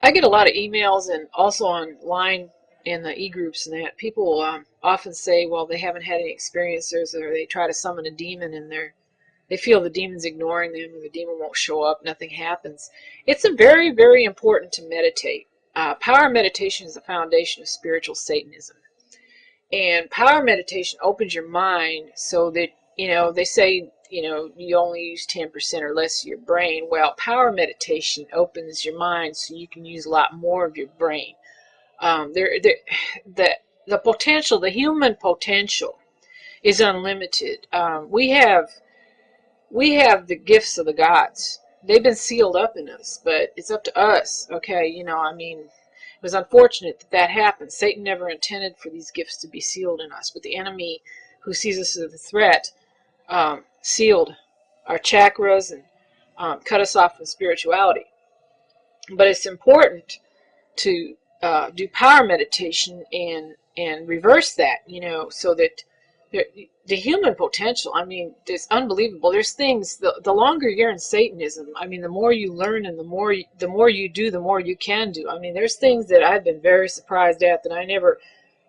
I get a lot of emails and also online in the e-groups and that people often say, well, they haven't had any experiences, or they try to summon a demon and they feel the demon's ignoring them, or the demon won't show up, nothing happens. It's a very, very important to meditate. Power meditation is the foundation of spiritual Satanism. And power meditation opens your mind so that, they say, you only use 10% or less of your brain. Well, power meditation opens your mind so you can use a lot more of your brain. The, the potential, the human potential is unlimited. We have the gifts of the gods. They've been sealed up in us, but it's up to us. Okay, it was unfortunate that that happened. Satan never intended for these gifts to be sealed in us, but the enemy, who sees us as a threat, sealed our chakras and cut us off from spirituality. But it's important to do power meditation and reverse that, so that the human potential, it's unbelievable. There's things, the longer you're in Satanism, the more you learn and the more you do, the more you can do. There's things that I've been very surprised at that I never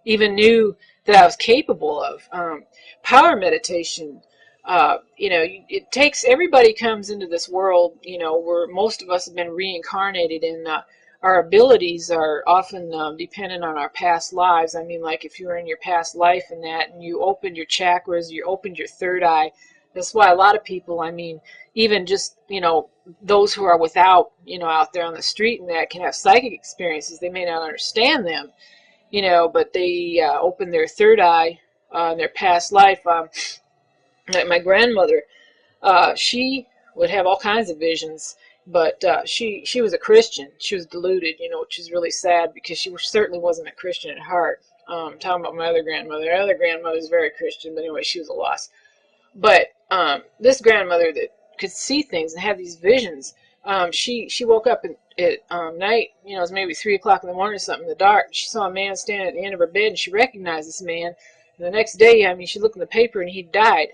even knew that I was capable of. Power meditation, it takes, everybody comes into this world, where most of us have been reincarnated, and our abilities are often dependent on our past lives. Like if you were in your past life and that, and you opened your chakras, you opened your third eye. That's why a lot of people, even just, those who are without, out there on the street and that, can have psychic experiences. They may not understand them, but they open their third eye in their past life. Like my grandmother, she would have all kinds of visions, but she was a Christian. She was deluded, which is really sad because she certainly wasn't a Christian at heart. Talking about my other grandmother. My other grandmother was very Christian, but anyway, she was a loss. But this grandmother that could see things and have these visions, she woke up at night, it was maybe 3 o'clock in the morning or something, in the dark. She saw a man standing at the end of her bed, and she recognized this man. And the next day, she looked in the paper, and he died.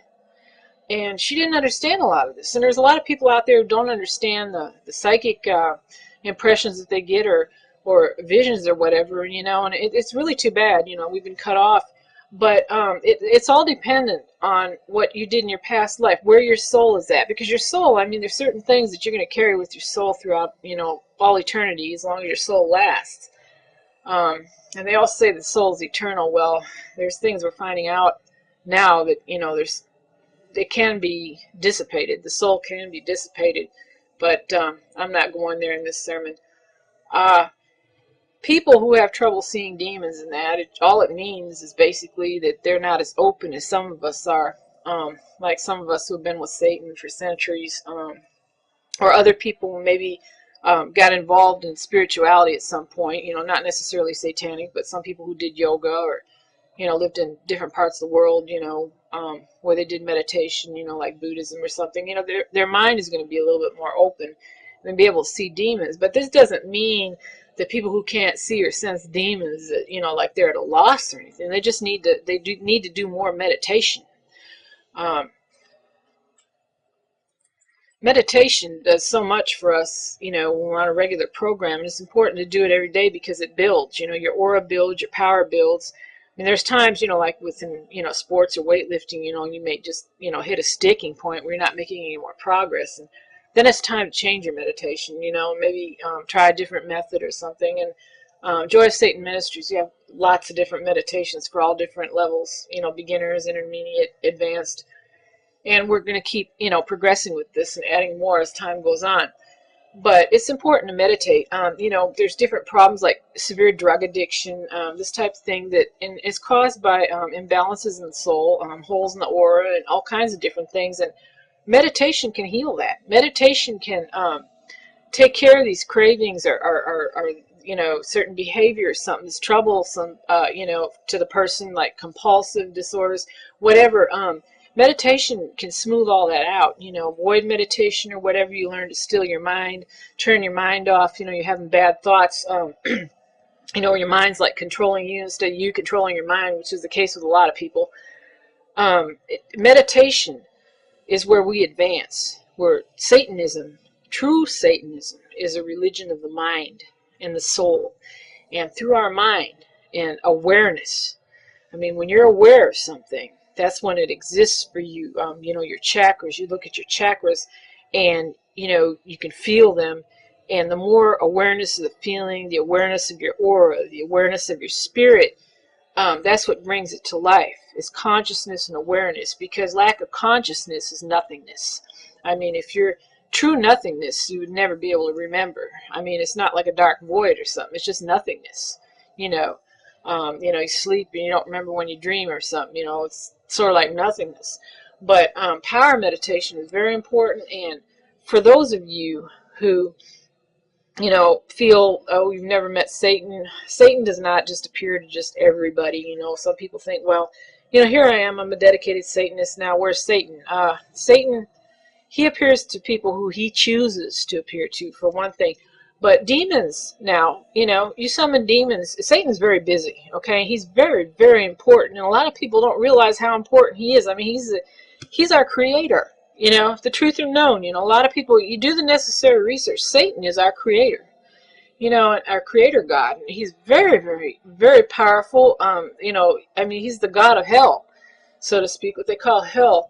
And she didn't understand a lot of this. And there's a lot of people out there who don't understand the psychic impressions that they get, or visions or whatever, and it's really too bad. We've been cut off. But it's all dependent on what you did in your past life, where your soul is at. Because your soul, there's certain things that you're going to carry with your soul throughout, all eternity, as long as your soul lasts. And they all say that soul is eternal. Well, there's things we're finding out now that, it can be dissipated. The soul can be dissipated. But I'm not going there in this sermon. People who have trouble seeing demons and that, all it means is basically that they're not as open as some of us are. Like some of us who have been with Satan for centuries, or other people who maybe got involved in spirituality at some point, not necessarily satanic, but some people who did yoga, or lived in different parts of the world, where they did meditation, like Buddhism or something. Their mind is going to be a little bit more open and be able to see demons. But this doesn't mean that people who can't see or sense demons, like they're at a loss or anything. They just need to do more meditation. Meditation does so much for us, when we're on a regular program. And it's important to do it every day because it builds. Your aura builds, your power builds. There's times, like within, sports or weightlifting, you may just, hit a sticking point where you're not making any more progress. And then it's time to change your meditation, maybe try a different method or something. And Joy of Satan Ministries, you have lots of different meditations for all different levels, beginners, intermediate, advanced. And we're going to keep, progressing with this and adding more as time goes on. But it's important to meditate. There's different problems like severe drug addiction, this type of thing that is caused by imbalances in the soul, holes in the aura, and all kinds of different things. And meditation can heal that. Meditation can take care of these cravings, or certain behavior, something that's troublesome, to the person, like compulsive disorders, whatever. Meditation can smooth all that out. Void meditation, or whatever you learn to still your mind, turn your mind off. You're having bad thoughts, where your mind's like controlling you instead of you controlling your mind, which is the case with a lot of people. Meditation is where we advance. Where Satanism, true Satanism, is a religion of the mind. in the soul and through our mind and awareness. I mean, when you're aware of something, that's when it exists for you. You know, your chakras, you look at your chakras and, you know, you can feel them. And the more awareness of the feeling, the awareness of your aura, the awareness of your spirit, that's what brings it to life, is consciousness and awareness, because lack of consciousness is nothingness. I mean, if you're true nothingness, you would never be able to remember. I mean, it's not like a dark void or something. It's just nothingness, you know. You sleep and you don't remember when you dream or something, you know, it's sort of like nothingness. But power meditation is very important, and for those of you who, you know, feel, oh, you've never met Satan. Satan does not just appear to just everybody. You know, some people think, well, you know, here I am, I'm a dedicated Satanist now, where's Satan? Satan, he appears to people who he chooses to appear to, for one thing. But demons, now, you know, you summon demons. Satan's very busy, okay? He's very, very important, and a lot of people don't realize how important he is. I mean, he's our creator. You know, if the truth are known, you know, a lot of people, you do the necessary research. Satan is our creator, you know, our creator God. He's very, very, very powerful. You know, I mean, he's the God of hell, so to speak, what they call hell.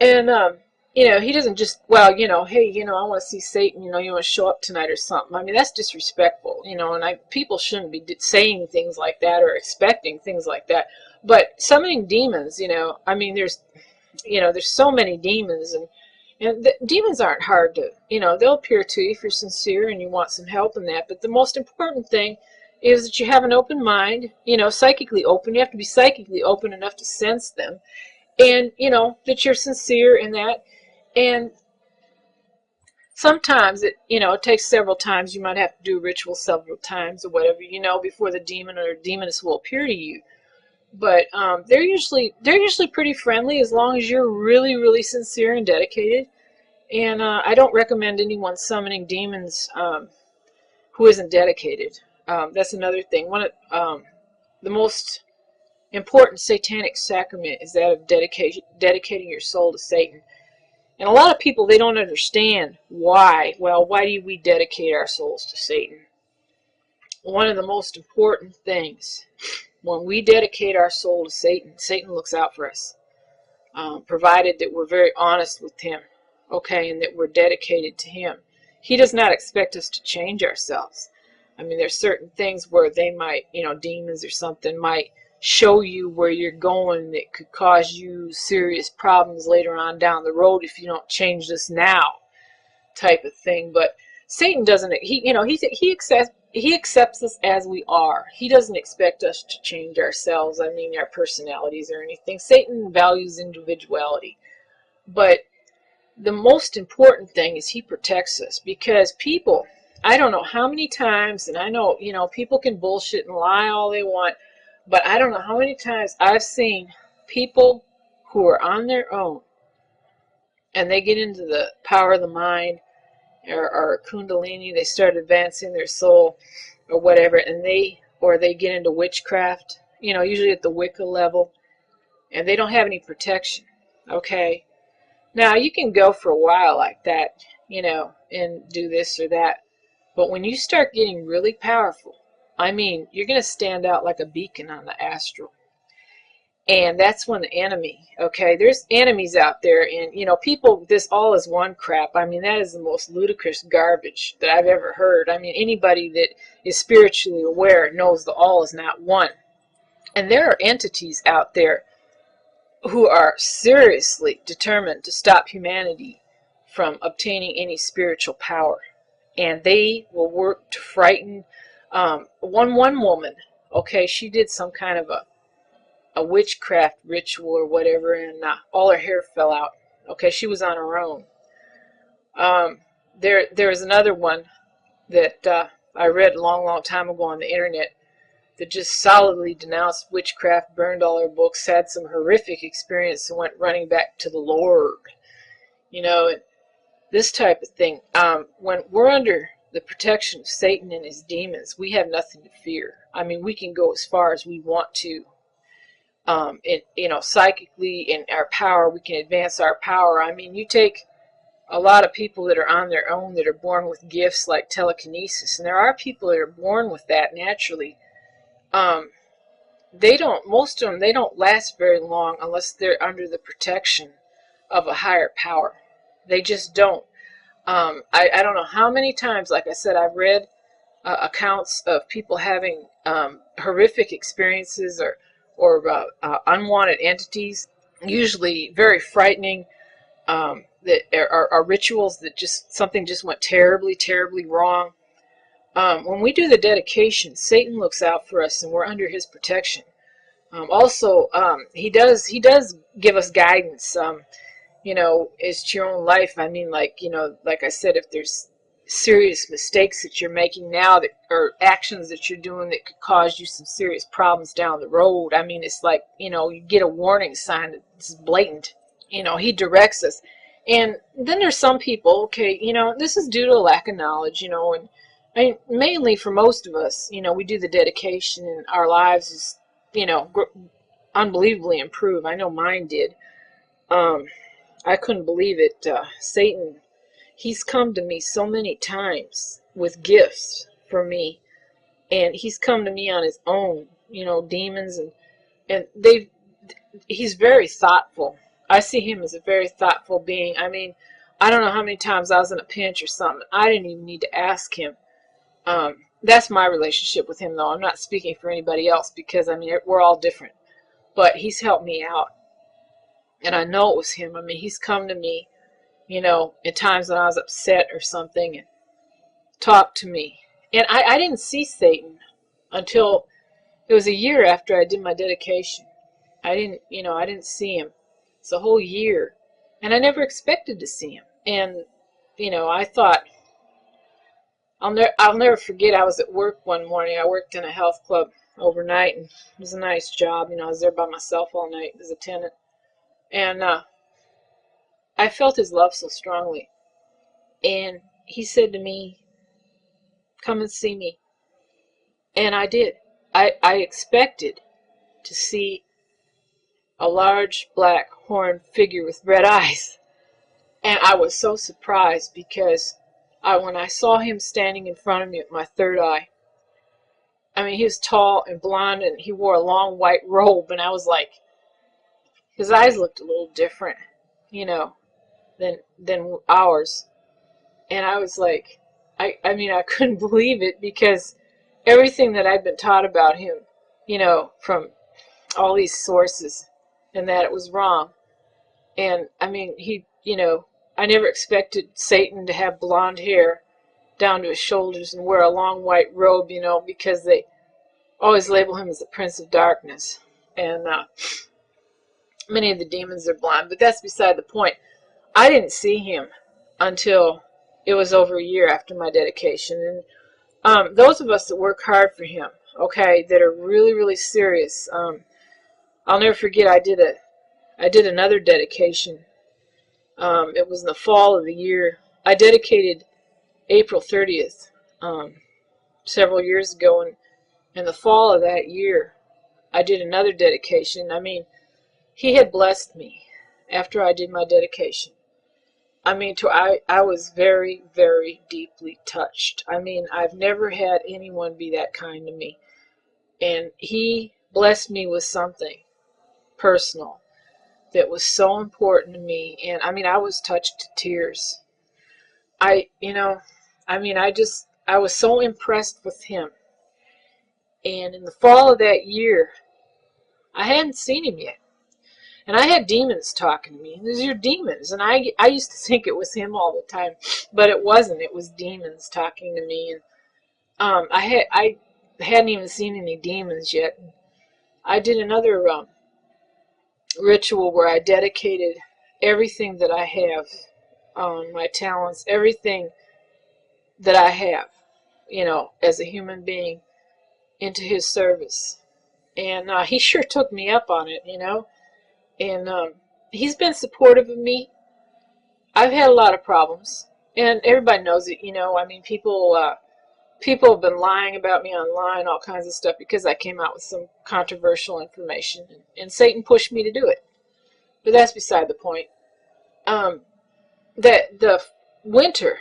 And, you know, he doesn't just, well, you know, hey, you know, I want to see Satan, you know, you want to show up tonight or something. I mean, that's disrespectful, you know, and people shouldn't be saying things like that or expecting things like that. But summoning demons, you know, I mean, there's so many demons, and the demons aren't hard to, you know, they'll appear to you if you're sincere and you want some help in that. But the most important thing is that you have an open mind, you know, psychically open. You have to be psychically open enough to sense them, and, you know, that you're sincere in that. And sometimes it, you know, it takes several times. You might have to do a ritual several times or whatever, you know, before the demon or demoness will appear to you. But they're usually pretty friendly as long as you're really, really sincere and dedicated. And I don't recommend anyone summoning demons who isn't dedicated. That's another thing. One of the most important satanic sacrament is that of dedicating your soul to Satan. And a lot of people, they don't understand why. Well, why do we dedicate our souls to Satan? One of the most important things, when we dedicate our soul to Satan, Satan looks out for us, provided that we're very honest with him, okay, and that we're dedicated to him. He does not expect us to change ourselves. I mean, there's certain things where they might, you know, demons or something might show you where you're going that could cause you serious problems later on down the road if you don't change this now, type of thing. But Satan doesn't, you know, he accepts us as we are. He doesn't expect us to change ourselves, I mean, our personalities or anything. Satan values individuality. But the most important thing is he protects us, because people, I don't know how many times, and I know, you know, people can bullshit and lie all they want, but I don't know how many times I've seen people who are on their own and they get into the power of the mind, or Kundalini, they start advancing their soul or whatever, and they get into witchcraft, you know, usually at the Wicca level, and they don't have any protection, okay? Now, you can go for a while like that, you know, and do this or that, but when you start getting really powerful, I mean, you're going to stand out like a beacon on the astral. And that's when the enemy, okay, there's enemies out there, and, you know, people, this all is one crap. I mean, that is the most ludicrous garbage that I've ever heard. I mean, anybody that is spiritually aware knows the all is not one. And there are entities out there who are seriously determined to stop humanity from obtaining any spiritual power. And they will work to frighten one woman, okay, she did some kind of a witchcraft ritual or whatever, and all her hair fell out. Okay, she was on her own. There is another one that I read a long, long time ago on the internet that just solidly denounced witchcraft, burned all her books, had some horrific experience, and went running back to the Lord. You know, and this type of thing. When we're under the protection of Satan and his demons, we have nothing to fear. I mean, we can go as far as we want to. You know, psychically, in our power, we can advance our power. I mean, you take a lot of people that are on their own that are born with gifts like telekinesis, and there are people that are born with that naturally. Um, they don't, most of them, they don't last very long unless they're under the protection of a higher power. They just don't. I don't know how many times, like I said, I've read accounts of people having horrific experiences or unwanted entities, usually very frightening, that are rituals that just, something just went terribly, terribly wrong. When we do the dedication, Satan looks out for us and we're under his protection. Also, he does give us guidance. You know, as to your own life. I mean, like, you know, like I said, if there's serious mistakes that you're making now, that or actions that you're doing that could cause you some serious problems down the road, I mean, it's like, you know, you get a warning sign that's blatant. You know, he directs us. And then there's some people, okay, you know, this is due to a lack of knowledge, you know, and I mean, mainly for most of us, you know, we do the dedication and our lives is, you know, unbelievably improve. I know mine did. Um, I couldn't believe it. Satan, he's come to me so many times with gifts for me, and he's come to me on his own. You know, demons, and he's very thoughtful. I see him as a very thoughtful being. I mean, I don't know how many times I was in a pinch or something. I didn't even need to ask him. That's my relationship with him, though. I'm not speaking for anybody else because, I mean, we're all different. But he's helped me out, and I know it was him. I mean, he's come to me, you know, in times when I was upset or something, and talked to me. And I didn't see Satan until it was a year after I did my dedication. I didn't, you know, I didn't see him. It's a whole year. And I never expected to see him. And, you know, I thought, I'll never forget, I was at work one morning. I worked in a health club overnight, and it was a nice job. You know, I was there by myself all night as a tenant. And I felt his love so strongly. And he said to me, come and see me. And I did. I expected to see a large black horned figure with red eyes. And I was so surprised because when I saw him standing in front of me with my third eye, I mean, he was tall and blonde and he wore a long white robe. And I was like, his eyes looked a little different, you know, than ours. And I was like, I mean, I couldn't believe it because everything that I'd been taught about him, you know, from all these sources, and that it was wrong. And I mean, he, you know, I never expected Satan to have blonde hair down to his shoulders and wear a long white robe, you know, because they always label him as the Prince of Darkness. And many of the demons are blonde, but that's beside the point. I didn't see him until it was over a year after my dedication. And those of us that work hard for him, okay, that are really, really serious, I'll never forget, I did another dedication. It was in the fall of the year. I dedicated April 30th, several years ago, and in the fall of that year, I did another dedication. I mean, he had blessed me after I did my dedication. I mean, I was very, very deeply touched. I mean, I've never had anyone be that kind to me. And he blessed me with something personal that was so important to me. And I mean, I was touched to tears. You know, I mean, I was so impressed with him. And in the fall of that year, I hadn't seen him yet. And I had demons talking to me. These are demons. And I used to think it was him all the time. But it wasn't. It was demons talking to me. And I hadn't even seen any demons yet. I did another ritual where I dedicated everything that I have, my talents, everything that I have, you know, as a human being, into his service. And he sure took me up on it, you know. And he's been supportive of me. I've had a lot of problems, and everybody knows it, you know. I mean, people have been lying about me online, all kinds of stuff, because I came out with some controversial information, and Satan pushed me to do it. But that's beside the point. that the winter